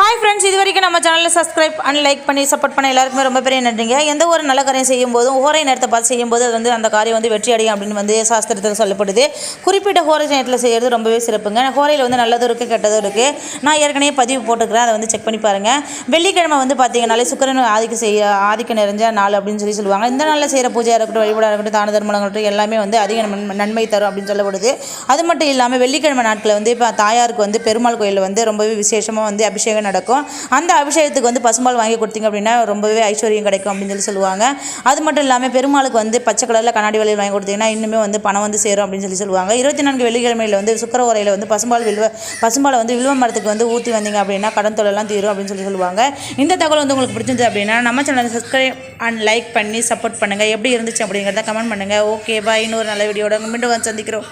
Hi friends, இது வரைக்கும் நம்ம சேனலில் சப்ஸ்கிரைப் அண்ட் லைக் பண்ணி சப்போர்ட் பண்ண எல்லாருக்குமே ரொம்ப பெரிய நன்றிங்க. எந்த ஒரு நல்ல காரியம் செய்யும் போதும் ஹோரை நேரத்தை பார்த்து செய்யும்போது அது வந்து அந்த காரியம் வந்து வெற்றி அடையும் அப்படின்னு சாஸ்திரத்தில் சொல்லப்படுது. குறிப்பிட்ட ஹோரை நேரத்தில் செய்கிறது ரொம்பவே சிறப்புங்க. ஹோரையில் வந்து நல்லதும் இருக்குது, கெட்டதும் இருக்குது. நான் ஏற்கனவே பதிவு போட்டுக்கிறேன், அதை வந்து செக் பண்ணி பாருங்கள். வெள்ளிக்கிழமை வந்து பார்த்தீங்கன்னாலே சுக்கிரன் ஆதிக்கம் நிறைஞ்ச நாள் அப்படின்னு சொல்லுவாங்க. இந்த நாளில் செய்கிற பூஜையாக இருக்கட்டும், வழிபாடாக இருக்கட்டும், தான தர்மங்கள் இருக்கட்டும், எல்லாமே வந்து அதிக நன்மை தரும் அப்படின்னு சொல்லப்படுது. அது மட்டும் இல்லாமல் வெள்ளிக்கிழமை நாட்களில் வந்து இப்போ தாயாருக்கு வந்து பெருமாள் கோயிலில் வந்து ரொம்பவே விசேஷமாக வந்து அபிஷேகம் நடக்கும். அந்த அபிஷேகத்துக்கு வந்து பசும்பால் வாங்கி கொடுத்தீங்க அப்படின்னா ரொம்பவே ஐஸ்வர்யம் கிடைக்கும் அப்படின்னு சொல்லுவாங்க. அது மட்டும் இல்லாமல் பெருமாளுக்கு வந்து பச்சை கலரில் கண்ணாடி வளையல் வாங்கி கொடுத்தீங்கன்னா இன்னுமே வந்து பணம் வந்து சேரும் அப்படின்னு சொல்லுவாங்க. 24 வெள்ளிக்கிழமையில் வந்து சுக்கிர ஓரையில் வந்து பசும்பாலை வந்து வில்வ மரத்துக்கு வந்து ஊற்றி வந்தீங்க அப்படின்னா கடன் தொல்லைலாம் தீரும் அப்படின்னு சொல்லுவாங்க. இந்த தகவல் வந்து உங்களுக்கு பிடிச்சிருந்தது அப்படின்னா நம்ம சேனலை சப்ஸ்கிரைப் அண்ட் லைக் பண்ணி சப்போர்ட் பண்ணுங்கள். எப்படி இருந்துச்சு அப்படிங்கிறத கமெண்ட் பண்ணுங்கள். Okay bye. இன்னொரு நல்ல வீடியோட மீண்டும் வந்து சந்திக்கிறோம்.